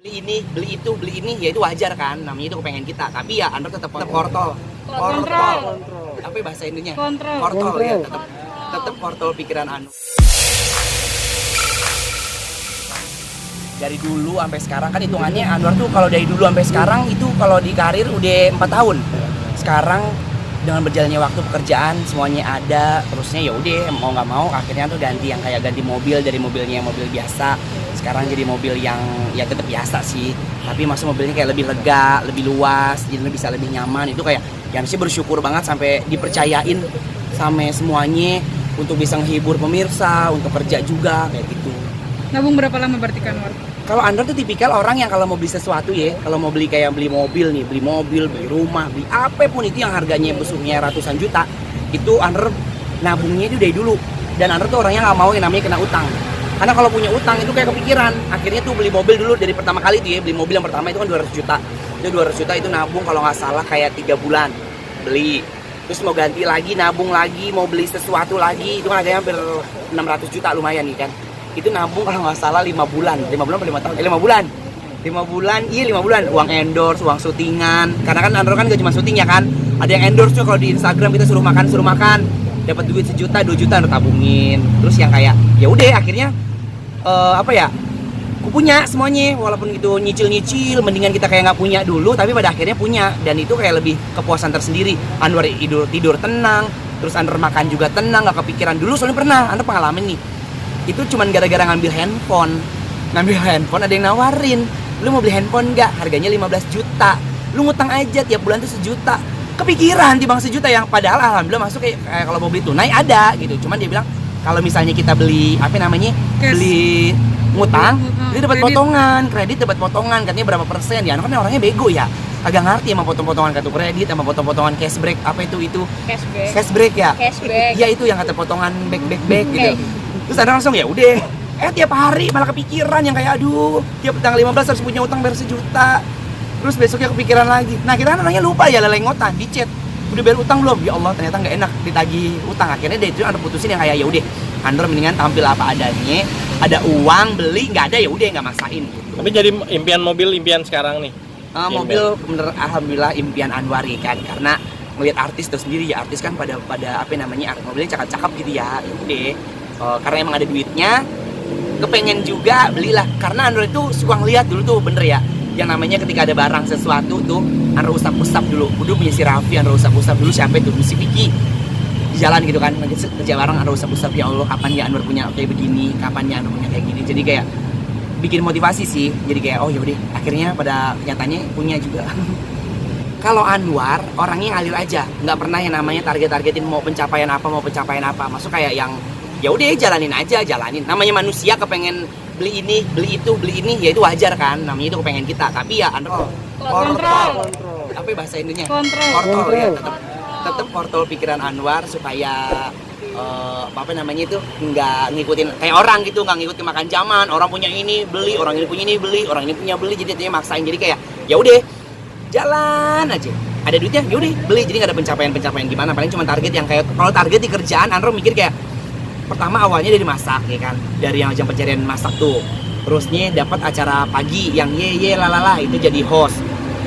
beli ini, beli itu, beli ini, ya itu wajar kan, namanya itu kepengen kita. Tapi ya Anda tetap kortol. Apa ya bahasa Indonya? Kortol ya, tetap kortol pikiran Anu. Dari dulu sampai sekarang kan hitungannya Anwar tuh kalau dari dulu sampai sekarang itu kalau di karir udah 4 tahun. Sekarang dengan berjalannya waktu pekerjaan semuanya ada, terusnya ya udah mau nggak mau akhirnya tuh ganti yang kayak ganti mobil dari mobilnya mobil biasa sekarang jadi mobil yang ya tetap biasa sih, tapi maksud mobilnya kayak lebih lega, lebih luas, jadi bisa lebih nyaman. Itu kayak yang sih bersyukur banget sampai dipercayain sama semuanya untuk bisa menghibur pemirsa, untuk kerja juga kayak gitu. Nabung berapa lama berarti kan, War? Kalau Anda tuh tipikal orang yang kalau mau beli sesuatu ya, kalau mau beli kayak beli mobil nih, beli mobil, beli rumah, beli apapun itu yang harganya besarnya ratusan juta, itu Anda nabungnya itu dari dulu. Dan Anda tuh orangnya nggak mau yang namanya kena utang. Karena kalau punya utang itu kayak kepikiran. Akhirnya tuh beli mobil dulu dari pertama kali tuh ya, beli mobil yang pertama itu kan 200 juta. Itu 200 juta itu nabung kalau nggak salah kayak 3 bulan beli. Terus mau ganti lagi, nabung lagi, mau beli sesuatu lagi, itu kan harganya hampir 600 juta lumayan nih kan. Itu nabung kalau nggak salah 5 bulan atau 5 tahun, 5 bulan 5 bulan uang endorse, uang syutingan, karena kan Andro kan gak cuma syuting ya kan, ada yang endorse tuh. Kalau di Instagram kita suruh makan dapat duit 1 juta 2 juta Andro tabungin. Terus yang kayak ya udah akhirnya aku punya semuanya, walaupun gitu nyicil mendingan kita kayak nggak punya dulu tapi pada akhirnya punya, dan itu kayak lebih kepuasan tersendiri. Anwar tidur tenang, terus Andro makan juga tenang, nggak kepikiran. Dulu soalnya pernah Andro pengalaman nih, itu cuman gara-gara ngambil handphone ada yang nawarin, lu mau beli handphone nggak, harganya 15 juta, lu ngutang aja tiap bulan tuh 1 juta. Kepikiran di bang 1 juta, yang padahal alhamdulillah masuk kayak kalau mau beli tunai ada gitu, cuman dia bilang kalau misalnya kita beli beli ngutang dia dapat potongan, kredit dapat potongan, katanya berapa persen ya. Kan orangnya bego ya, agak ngerti sama potong-potongan kartu kredit, sama potong-potongan cashback, apa itu cashback ya, ya itu yang kata potongan back gitu. Terus ada langsung ya udah, tiap hari malah kepikiran yang kayak aduh tiap tanggal 15 harus punya utang bayar 1 juta. Terus besoknya kepikiran lagi. Nah kita kan orangnya lupa ya, lelengotan di chat, udah bayar utang belum? Ya Allah ternyata nggak enak ditagih utang. Akhirnya dari itu Anda putusin yang kayak ya udah Anda mendingan tampil apa adanya, ada uang beli, nggak ada ya udah nggak maksain gitu. Tapi jadi impian mobil impian sekarang nih. Mobil bener alhamdulillah impian Anwar kan, karena melihat artis itu sendiri ya, artis kan pada mobilnya cakep-cakep gitu ya. Udah karena emang ada duitnya, kepengen juga belilah. Karena Android itu suka ngeliat dulu tuh bener ya, yang namanya ketika ada barang sesuatu tuh Android usap-usap dulu. Udah punya si Raffi, Android usap-usap dulu. Siapa itu? Si Vicky di jalan gitu kan, kerja bareng Android usap-usap. Ya Allah kapan ya Android punya kayak begini, kapan ya Android punya kayak gini. Jadi kayak bikin motivasi sih. Jadi kayak oh yaudah akhirnya pada kenyataannya punya juga. Kalau Anwar orangnya ngalir aja, nggak pernah yang namanya targetin mau pencapaian apa. Masuk kayak yang ya udah jalanin aja. Namanya manusia kepengen beli ini, beli itu, beli ini, ya itu wajar kan, namanya itu kepengen kita. Tapi ya kontrol. Apa ya bahasa Indonya? Kontrol ya, tetap kontrol pikiran Anwar supaya itu nggak ngikutin kayak orang gitu, nggak ngikutin makan zaman. Orang punya ini beli, orang ini punya ini beli, orang ini punya beli, jadi dia maksain. Jadi kayak ya udah jalan aja, ada duitnya ya udah beli. Jadi nggak ada pencapaian gimana, paling cuma target yang kayak kalau target di kerjaan Andro mikir kayak pertama awalnya dari masak ya kan, dari yang jam pencarian masak tuh, terusnya dapat acara pagi yang ye lalala itu jadi host,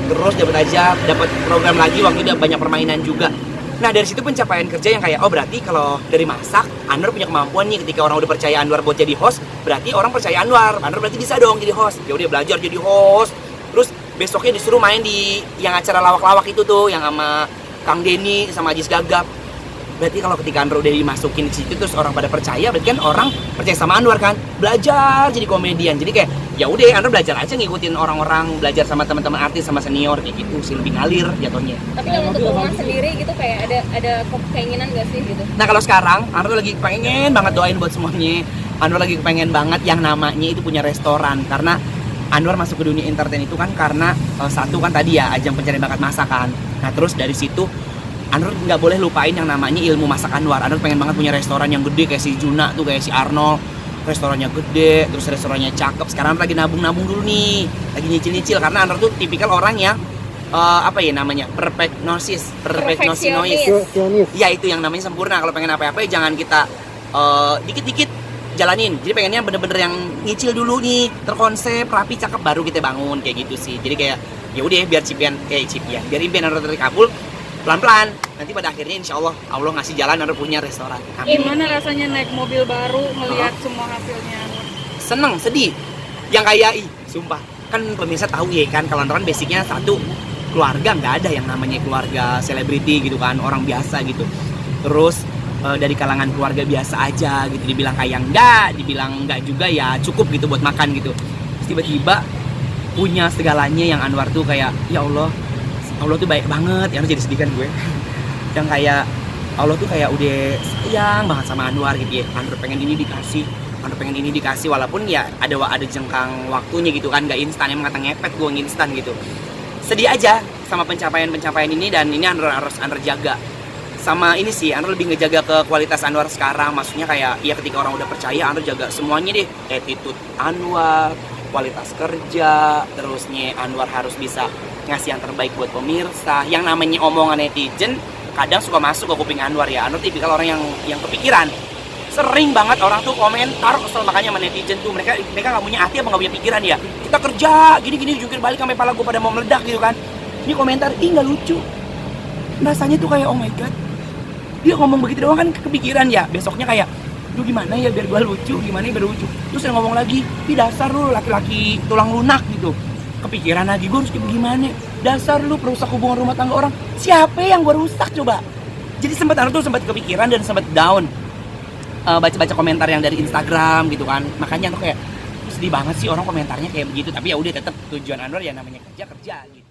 terus dapat program lagi waktu itu banyak permainan juga. Nah dari situ pencapaian kerja yang kayak oh berarti kalau dari masak Anwar punya kemampuan nih, ketika orang udah percaya Anwar buat jadi host, berarti orang percaya Anwar berarti bisa dong jadi host. Ya udah belajar jadi host, terus besoknya disuruh main di yang acara lawak-lawak itu tuh yang sama Kang Denny sama Ajis Gagap. Berarti kalau ketika Anwar udah dimasukin di situ terus orang pada percaya, berarti kan orang percaya sama Anwar kan, belajar jadi komedian. Jadi kayak ya udah Anwar belajar aja ngikutin orang-orang, belajar sama teman-teman artis sama senior kayak gitu sih, lebih ngalir jatuhnya. Tapi kalau untuk rumah sendiri gitu kayak ada keinginan gak sih gitu? Nah kalau sekarang Anwar lagi pengen banget, doain buat semuanya, Anwar lagi pengen banget yang namanya itu punya restoran. Karena Anwar masuk ke dunia entertain itu kan karena satu kan tadi ya ajang pencarian bakat masakan. Nah terus dari situ Anwar nggak boleh lupain yang namanya ilmu masak Anwar. Anwar pengen banget punya restoran yang gede kayak si Juna tuh, kayak si Arnold. Restorannya gede, terus restorannya cakep. Sekarang lagi nabung dulu nih, lagi nyicil karena Anwar tuh tipikal orang yang perfeksionis. Ya itu yang namanya sempurna. Kalau pengen apa-apa ya jangan kita dikit-dikit jalanin. Jadi pengennya bener-bener yang nyicil dulu nih, terkonsep, rapi, cakep, baru kita bangun kayak gitu sih. Jadi kayak ya udah biar biar impian Anwar terkabul pelan-pelan. Nanti pada akhirnya insya Allah ngasih jalan Anwar punya restoran. Amin. Gimana rasanya naik mobil baru ngelihat semua hasilnya? Seneng, sedih. Yang kayak sumpah kan pemirsa tahu ya kan kalau Anwar kan basicnya satu keluarga, nggak ada yang namanya keluarga selebriti gitu kan, orang biasa gitu. Terus dari kalangan keluarga biasa aja gitu, dibilang kayak enggak, dibilang enggak juga ya cukup gitu buat makan gitu. Terus tiba-tiba punya segalanya yang Anwar tuh kayak ya Allah tuh baik banget, ya jadi sedih kan gue. Yang kayak Allah tuh kayak udah sayang banget sama Anwar gitu ya. Anwar pengen ini dikasih, walaupun ya ada jengkang waktunya gitu kan, nggak instan, emang kata ngepet gue instan gitu. Sedih aja sama pencapaian ini, dan ini Anwar harus jaga. Sama ini sih, Anwar lebih ngejaga ke kualitas Anwar sekarang. Maksudnya kayak, ya ketika orang udah percaya, Anwar jaga semuanya deh. Attitude Anwar, kualitas kerja, terusnya Anwar harus bisa ngasih yang terbaik buat pemirsa. Yang namanya omongan netizen, kadang suka masuk ke kuping Anwar ya. Anwar tipikal orang yang kepikiran. Sering banget orang tuh komentar kesel, makanya sama netizen tuh. Mereka gak punya hati apa gak punya pikiran ya. Kita kerja, gini-gini, jungkir balik sampai pala gue pada mau meledak gitu kan. Ini komentar, gak lucu. Rasanya tuh kayak, oh my god, dia ngomong begitu doang kan kepikiran ya. Besoknya kayak, lu gimana ya biar gue lucu, gimana ya biar lucu. Terus dia ngomong lagi, dasar lu laki-laki tulang lunak gitu. Kepikiran lagi, gue harus kayak gimana. Dasar lu perusak hubungan rumah tangga orang. Siapa yang gue rusak coba? Jadi sempat kepikiran dan sempat down. Baca-baca komentar yang dari Instagram gitu kan. Makanya tuh kayak sedih banget sih orang komentarnya kayak begitu. Tapi ya udah tetap tujuan Anwar ya namanya kerja gitu.